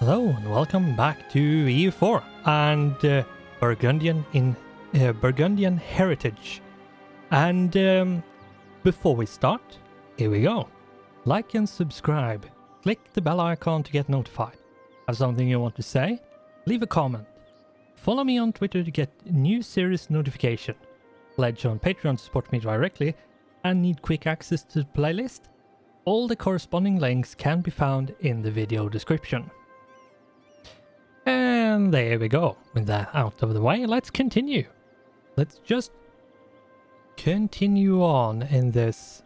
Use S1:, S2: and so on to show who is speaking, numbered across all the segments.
S1: Hello and welcome back to EU4 and Burgundian heritage. And before we start, here we go. Like and subscribe. Click the bell icon to get notified. Have something you want to say? Leave a comment. Follow me on Twitter to get new series notification. Pledge on Patreon to support me directly and need quick access to the playlist? All the corresponding links can be found in the video description. And there we go. With that out of the way, let's continue. Let's just continue on in this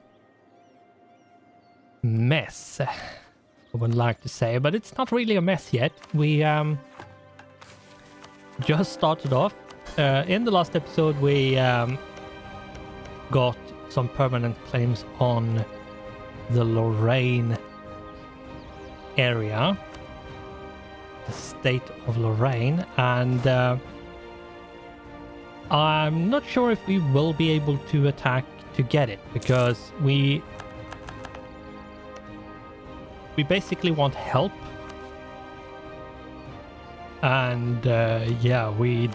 S1: mess, I would like to say, but it's not really a mess yet. We just started off. In the last episode, we got some permanent claims on the Lorraine area. The state of Lorraine, and I'm not sure if we will be able to attack to get it, because we basically want help, and yeah, we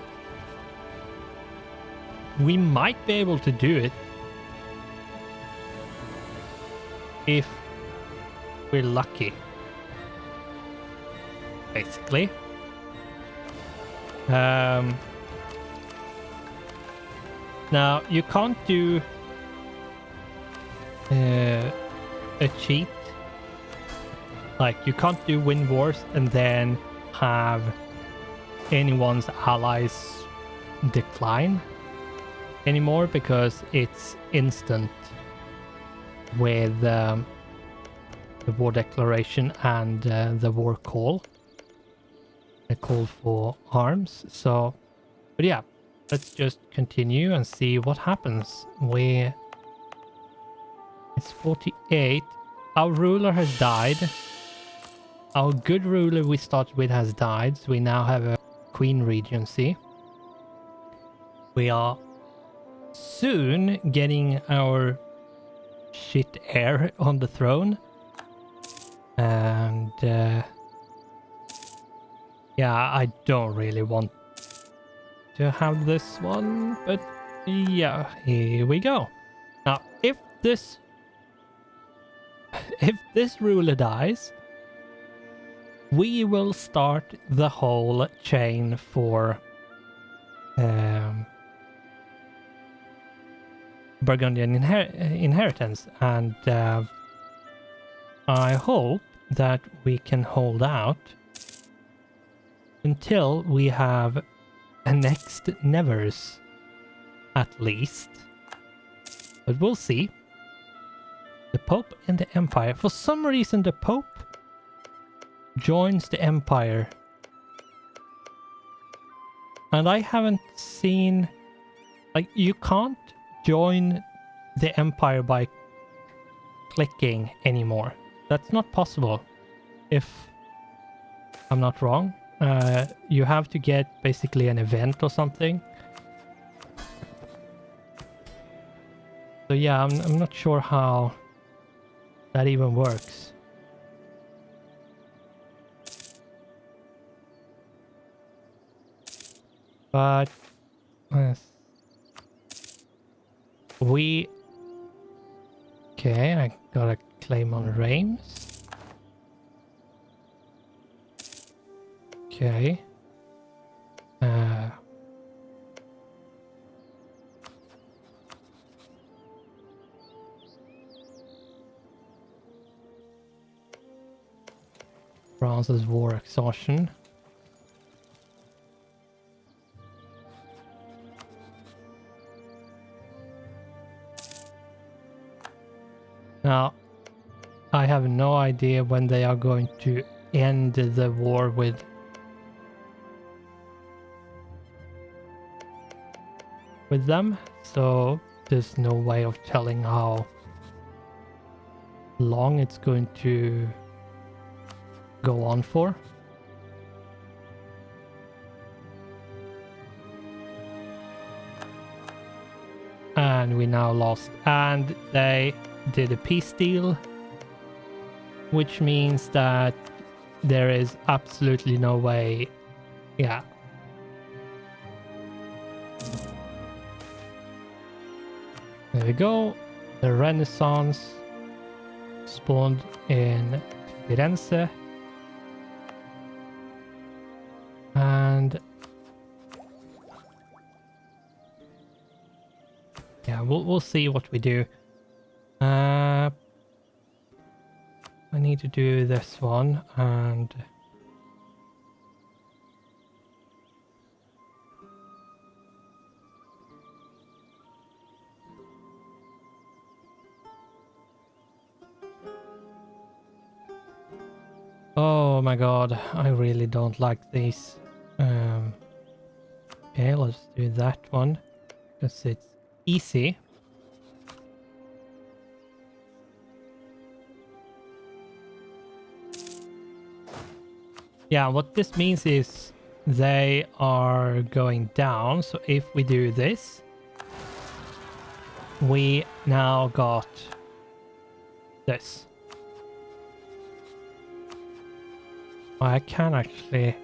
S1: might be able to do it if we're lucky. Basically. Now, you can't do a cheat. Like, you can't do win wars and then have anyone's allies decline anymore, because it's instant with the war declaration and the war call. A call for arms. So, but yeah, let's just continue and see what happens. It's 48. Our ruler has died. Our good ruler we started with has died, so we now have a queen regency. We are soon getting our shit heir on the throne, and yeah, I don't really want to have this one, but yeah, here we go. Now, if this ruler dies, we will start the whole chain for Burgundian inheritance, and I hope that we can hold out until we have annexed Nevers, at least. But we'll see. The Pope and the Empire. For some reason, the Pope joins the Empire. And I haven't seen... Like, you can't join the Empire by clicking anymore. That's not possible, if I'm not wrong. You have to get basically an event or something. So yeah, I'm not sure how that even works. But okay, I got a claim on Reims. Okay. France's war exhaustion. Now, I have no idea when they are going to end the war with them, so there's no way of telling how long it's going to go on for. And we now lost, and they did a peace deal, which means that there is absolutely no way. Yeah. There we go. The Renaissance spawned in Firenze. And yeah, we'll see what we do. I need to do this one and oh my god, I really don't like these. Okay, let's do that one because it's easy. Yeah, what this means is they are going down. So if we do this, we now got this. I can actually...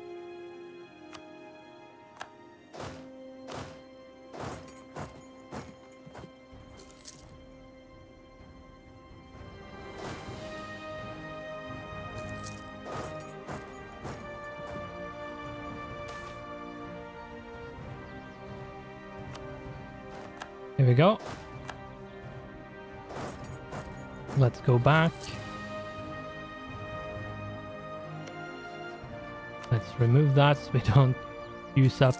S1: Here we go. Let's go back. Let's remove that so we don't use up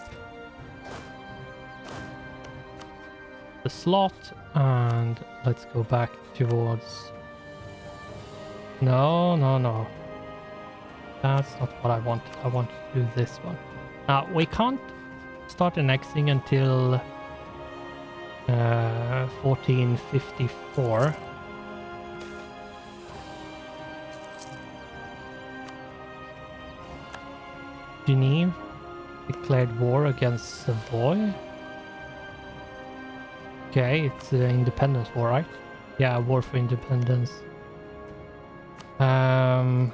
S1: the slot. And let's go back towards... No, no, no. That's not what I want. I want to do this one. Now, we can't start annexing until 1454. Geneva declared war against Savoy. Okay, it's the independence war, right? Yeah, war for independence. Yeah,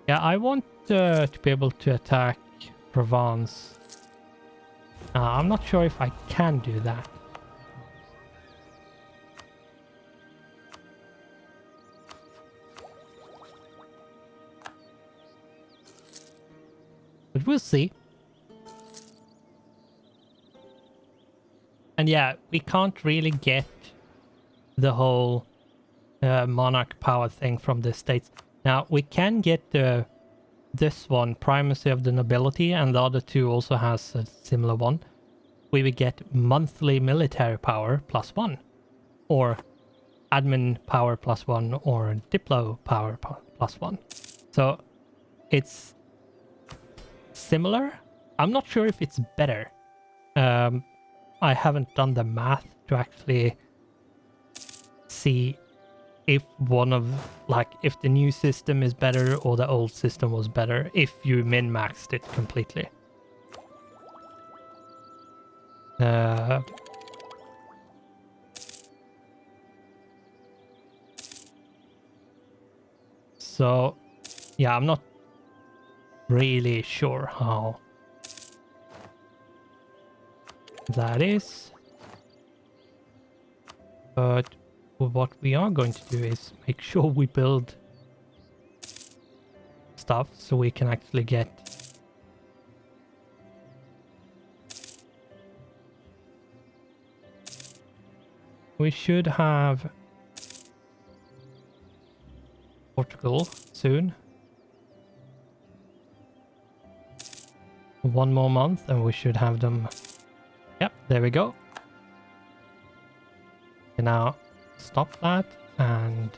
S1: I want to be able to attack Provence. I'm not sure if I can do that. But we'll see. And yeah, we can't really get the whole monarch power thing from the states. Now, we can get this one, primacy of the nobility, and the other two also has a similar one. We would get monthly military power +1, or admin power +1, or diplo power +1. So it's similar. I'm not sure if it's better. I haven't done the math to actually see if one of, like, if the new system is better or the old system was better if you min-maxed it completely. So yeah, I'm not really sure how that is, but what we are going to do is make sure we build stuff so we can actually get we should have Portugal soon. One more month and we should have them. Yep, there we go. And now stop that and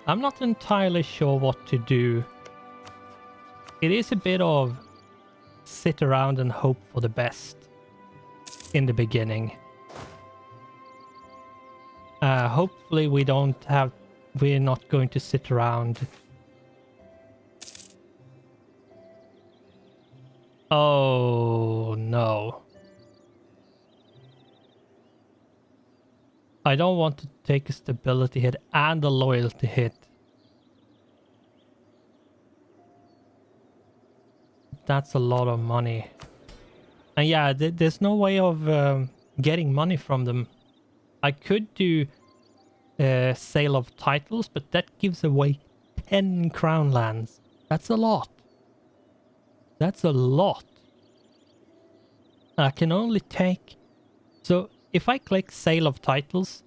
S1: I'm not entirely sure what to do. It is a bit of sit around and hope for the best in the beginning. Hopefully we're not going to sit around Oh, no. I don't want to take a stability hit and a loyalty hit. That's a lot of money. And yeah, there's no way of getting money from them. I could do sale of titles, but that gives away 10 crown lands. That's a lot. That's a lot. I can only take... So if I click sale of titles,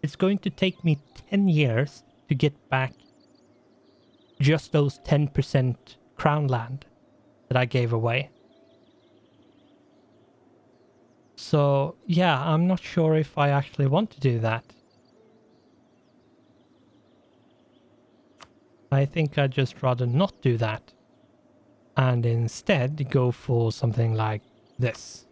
S1: it's going to take me 10 years to get back just those 10% crown land that I gave away. So yeah, I'm not sure if I actually want to do that. I think I'd just rather not do that. And instead go for something like this.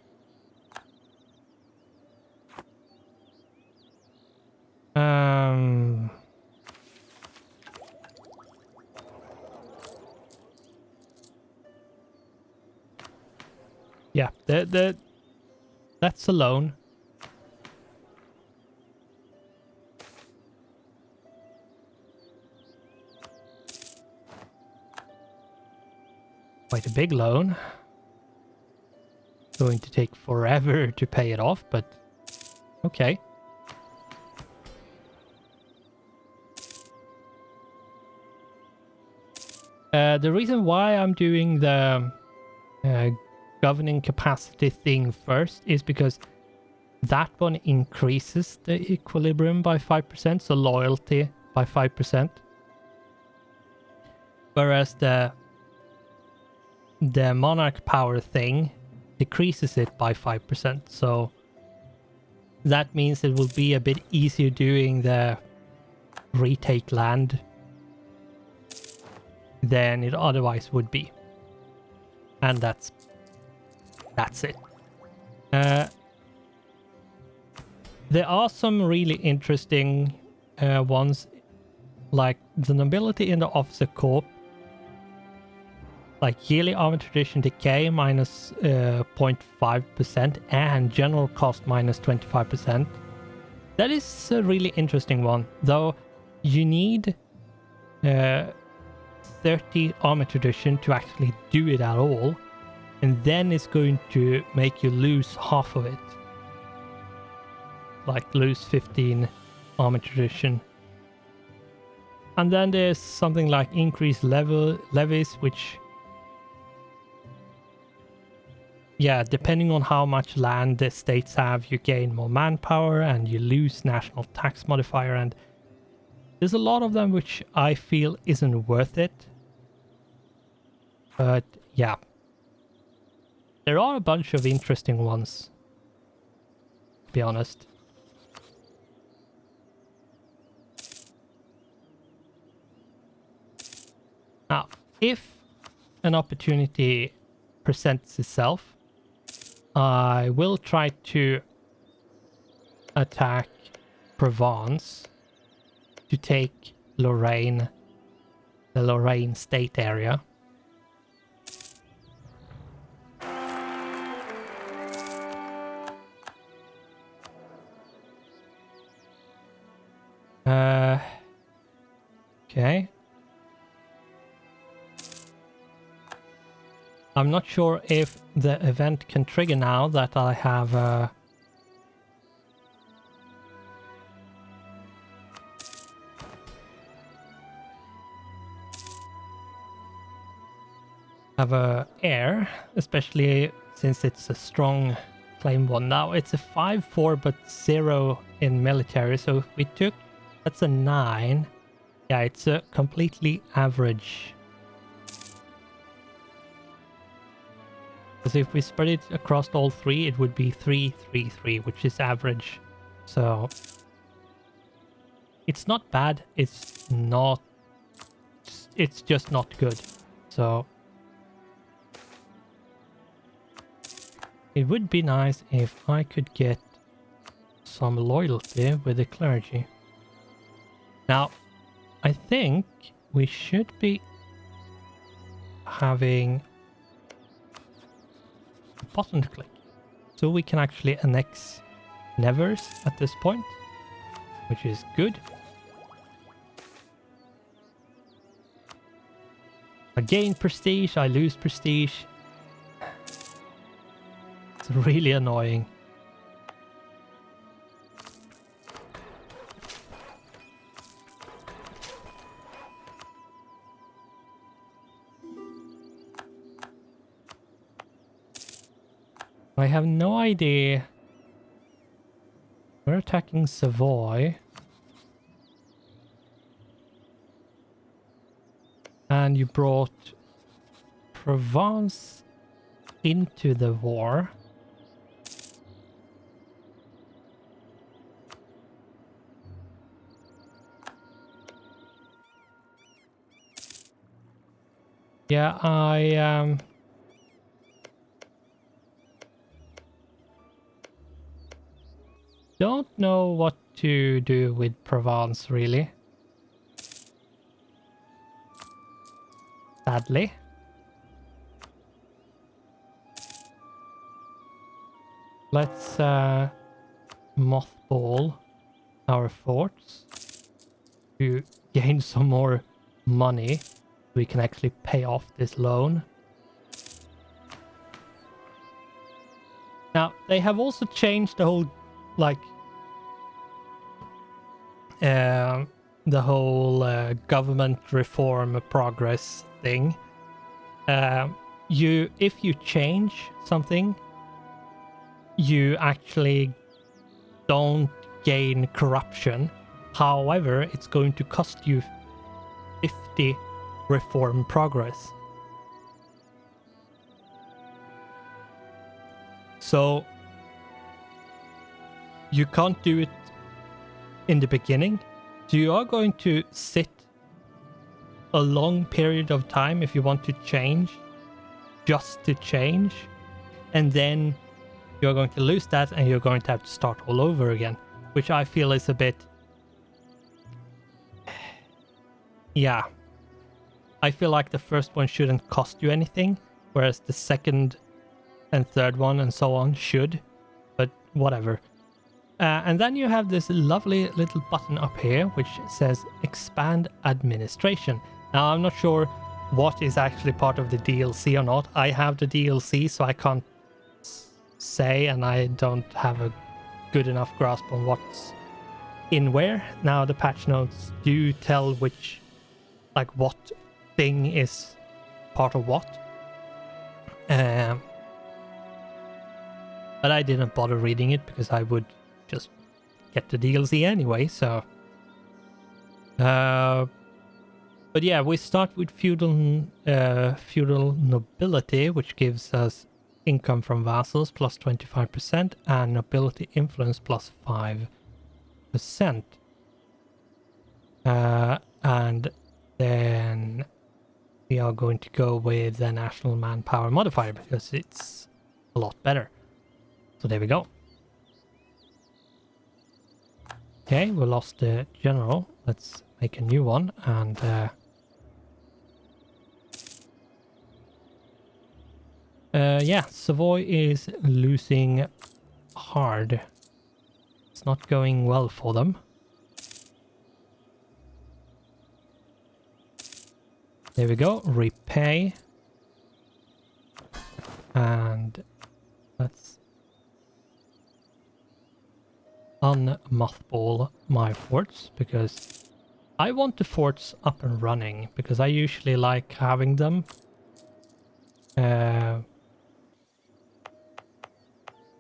S1: Yeah, that's a loan. Quite a big loan. Going to take forever to pay it off, but okay. The reason why I'm doing the governing capacity thing first is because that one increases the equilibrium by 5%, so loyalty by 5%. Whereas the monarch power thing decreases it by 5%, so that means it will be a bit easier doing the retake land than it otherwise would be. And that's it. There are some really interesting ones, like the nobility in the officer corps, like yearly armor tradition decay minus 0.5% and general cost minus 25%. That is a really interesting one, though you need 30 armor tradition to actually do it at all, and then it's going to make you lose half of it. Like lose 15 armor tradition. And then there's something like increased levies, which, yeah, depending on how much land the states have, you gain more manpower and you lose national tax modifier, and there's a lot of them which I feel isn't worth it. But yeah, there are a bunch of interesting ones, to be honest. Now, if an opportunity presents itself, I will try to attack Provence to take Lorraine, the Lorraine state area. Okay. I'm not sure if the event can trigger now that I have a heir, especially since it's a strong claim one. Now it's a 5-4 but 0 in military, so if we took, that's a 9. Yeah, it's a completely average. Because if we spread it across all three, it would be 3-3-3, which is average. So it's not bad, it's just not good. So it would be nice if I could get some loyalty with the clergy. Now, I think we should be having button to click. So we can actually annex Nevers at this point, which is good. I gain prestige, I lose prestige. It's really annoying. I have no idea. We're attacking Savoy. And you brought Provence into the war. Yeah, I don't know what to do with Provence, really. Sadly. Let's mothball our forts to gain some more money. We can actually pay off this loan. Now, they have also changed the whole, like, the whole government reform progress thing. If you change something, you actually don't gain corruption. However, it's going to cost you 50 reform progress. So you can't do it in the beginning. So you are going to sit a long period of time if you want to change, just to change, and then you're going to lose that and you're going to have to start all over again, which I feel is a bit... Yeah. I feel like the first one shouldn't cost you anything, whereas the second and third one and so on should, but whatever. And then you have this lovely little button up here which says expand administration. Now I'm not sure what is actually part of the DLC or not. I have the DLC, so I can't say, and I don't have a good enough grasp on what's in where. Now the patch notes do tell which, like, what thing is part of what. But I didn't bother reading it because I would just get the DLC anyway, so... But yeah, we start with feudal nobility, which gives us income from vassals plus 25% and nobility influence plus 5%. And then we are going to go with the national manpower modifier because it's a lot better. So there we go. Okay, we lost the general. Let's make a new one, and yeah, Savoy is losing hard. It's not going well for them. There we go, repay. And let's unmothball my forts, because I want the forts up and running, because I usually like having them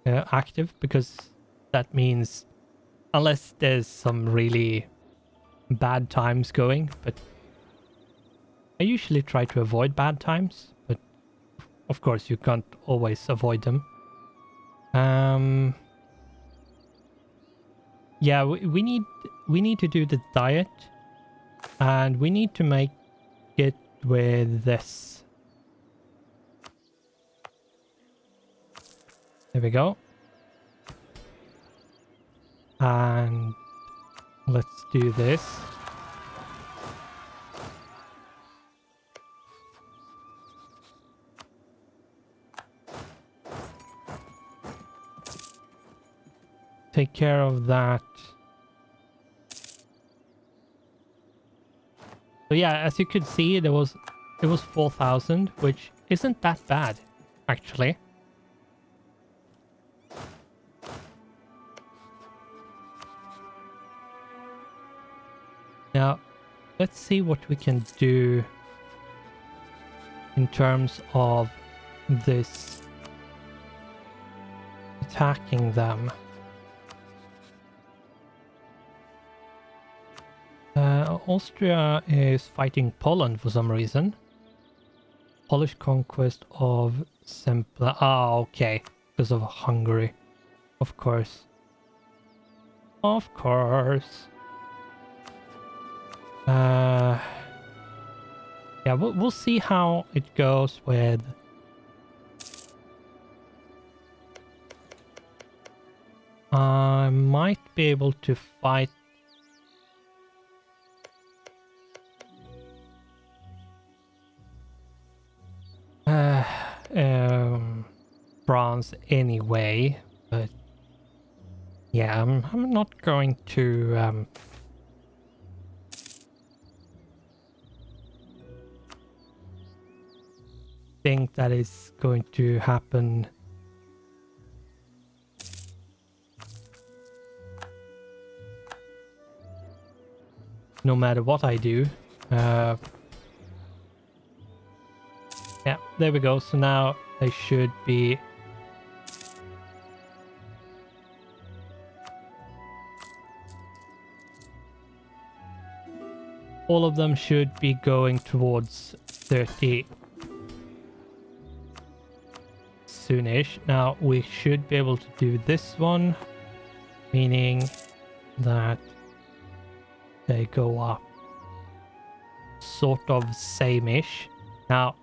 S1: active, because that means, unless there's some really bad times going, but I usually try to avoid bad times, but of course you can't always avoid them. Yeah, we need to do the diet, and we need to make it with this. There we go. And let's do this. take care of that. So yeah, as you could see, it was 4,000, which isn't that bad, actually. Now, let's see what we can do in terms of this attacking them. Austria is fighting Poland for some reason. Polish conquest of Sempla. Ah, okay. Because of Hungary. Of course. Of course. Yeah, we'll see how it goes with... I might be able to fight... France anyway, but yeah, I'm not going to think that is going to happen. No matter what I do. Yeah, there we go. So now they should be... all of them should be going towards 30 soonish. Now we should be able to do this one, meaning that they go up sort of same-ish. Now,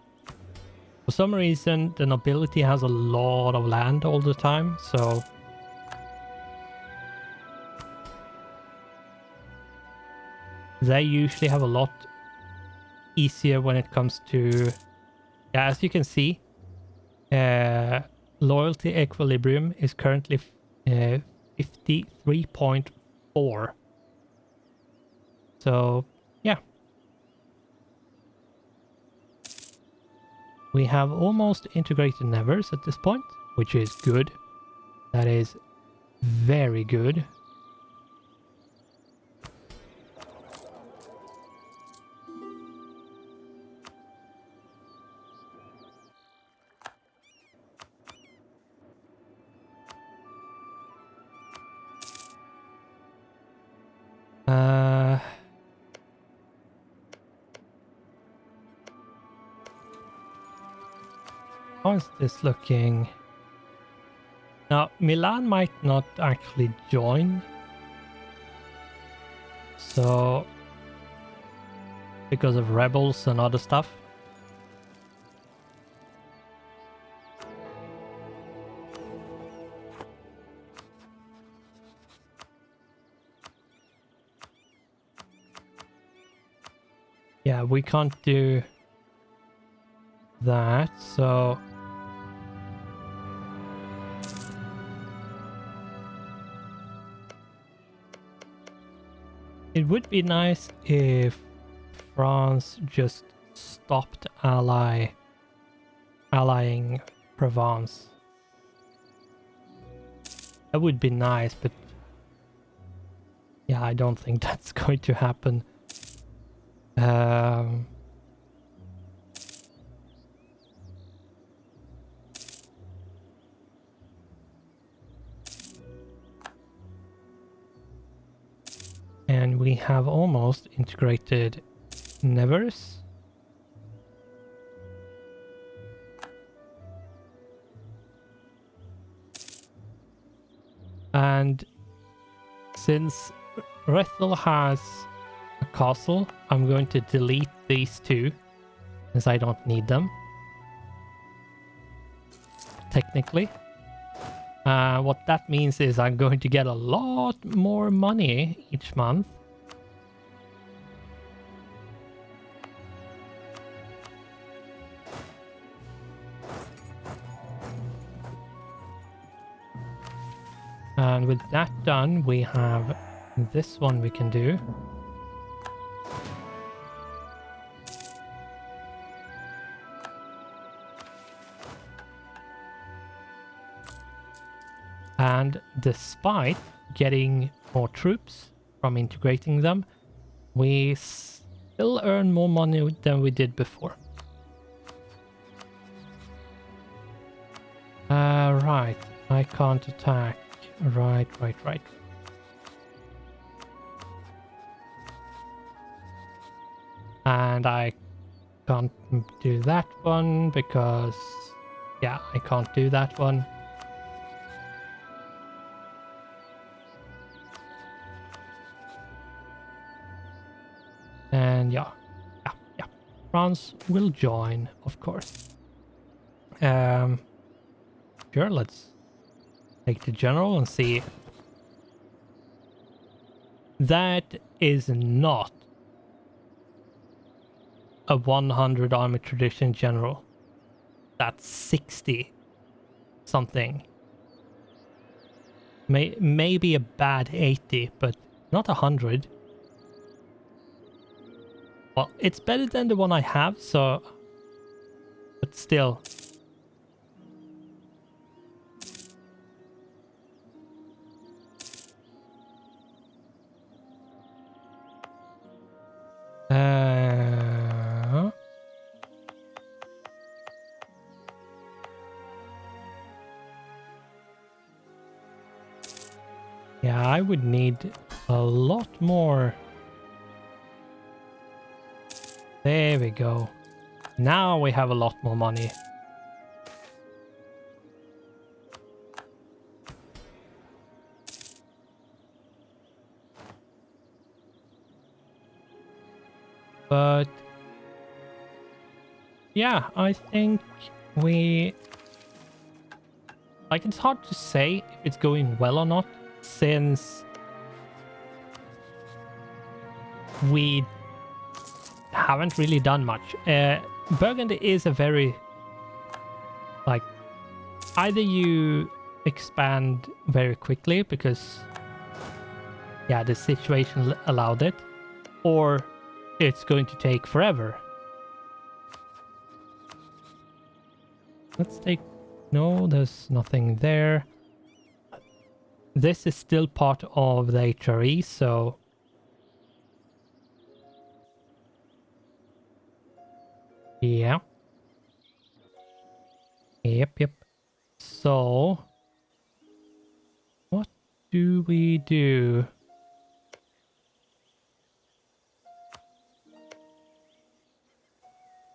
S1: for some reason, the nobility has a lot of land all the time, so... they usually have a lot easier when it comes to... yeah, as you can see, loyalty equilibrium is currently 53.4. So, yeah. We have almost integrated nevers at this point, which is good. That is very good. How is this looking? Now, Milan might not actually join. So, because of rebels and other stuff. Yeah, we can't do that, so... it would be nice if France just stopped allying Provence. That would be nice, but yeah, I don't think that's going to happen. And we have almost integrated nevers. And since Rethel has a castle, I'm going to delete these two, since I don't need them. Technically. What that means is I'm going to get a lot more money each month. And with that done, we have this one we can do. And despite getting more troops from integrating them, we still earn more money than we did before. Right. I can't attack. Right. And I can't do that one because... yeah, I can't do that one. And yeah. France will join, of course. Sure, let's take the general and see. That is not a 100 army tradition general. That's 60 something. Maybe a bad 80, but not 100. Well, it's better than the one I have, so... but still. Yeah, I would need a lot more. There we go. Now we have a lot more money. But yeah, I think we... like, it's hard to say if it's going well or not, since we haven't really done much. Burgundy is a very... like, either you expand very quickly because, yeah, the situation allowed it, or it's going to take forever. Let's take... no, there's nothing there. This is still part of the HRE, so... yeah. Yep. So... what do we do?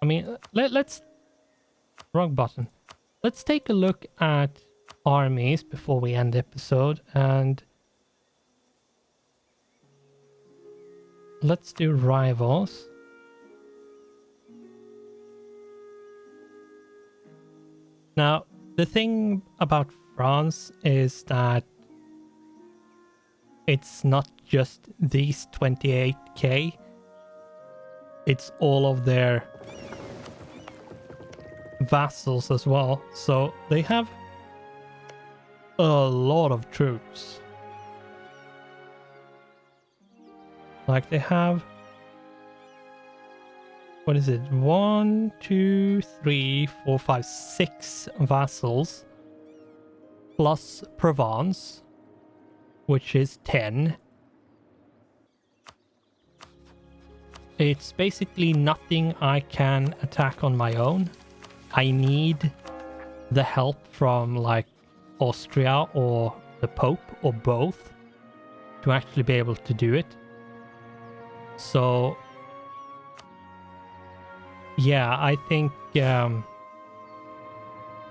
S1: I mean, let's... wrong button. Let's take a look at armies before we end the episode, and let's do rivals. Now, the thing about France is that it's not just these 28k, it's all of their vassals as well, so they have a lot of troops. Like, they have, what is it, 1 2 3 4 5 6 vassals plus Provence, which is 10. It's basically nothing I can attack on my own. I need the help from, like, Austria or the Pope or both to actually be able to do it. So yeah, I think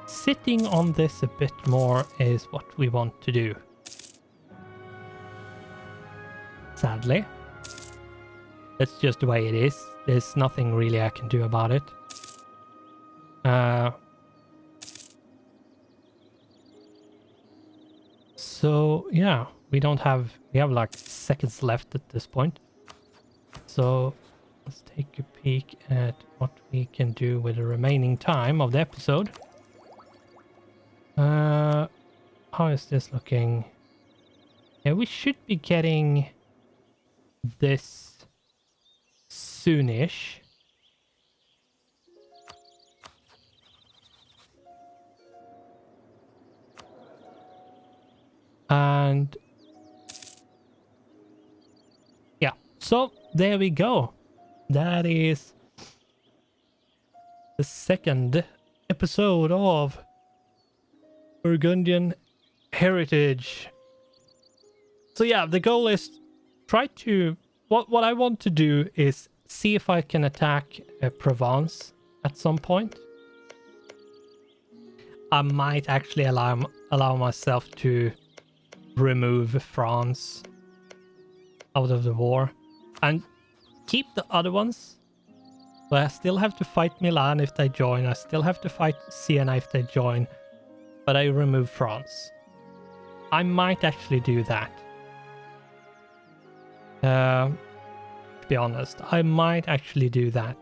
S1: sitting on this a bit more is what we want to do. Sadly. That's just the way it is. There's nothing really I can do about it. So yeah, we have like seconds left at this point. So let's take a peek at what we can do with the remaining time of the episode. How is this looking? Yeah, we should be getting this soonish. And yeah, so there we go. That is the second episode of Burgundian Heritage. So yeah, the goal is try to... What I want to do is see if I can attack Provence at some point. I might actually allow myself to remove France out of the war and keep the other ones. But I still have to fight Milan if they join. I still have to fight Siena if they join. But I remove France. I might actually do that. To be honest, I might actually do that.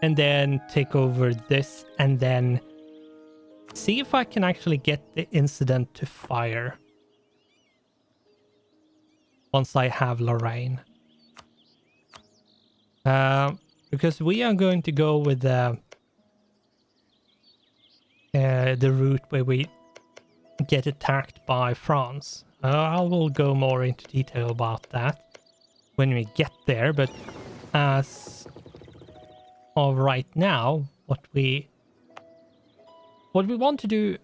S1: And then take over this and then see if I can actually get the incident to fire once I have Lorraine. Because we are going to go with the route where we get attacked by France. I will go more into detail about that when we get there, but as of right now, what we want to do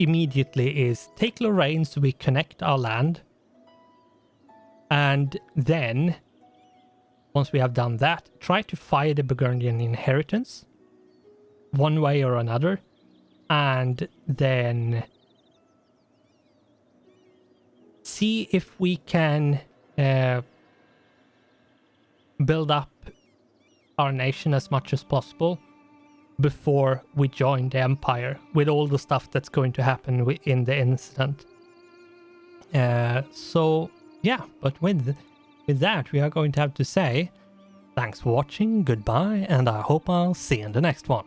S1: immediately is take Lorraine so we connect our land, and then once we have done that, try to fire the Burgundian inheritance one way or another, and then see if we can build up our nation as much as possible before we join the empire with all the stuff that's going to happen in the incident. So yeah, but with that, we are going to have to say thanks for watching, goodbye, and I hope I'll see you in the next one.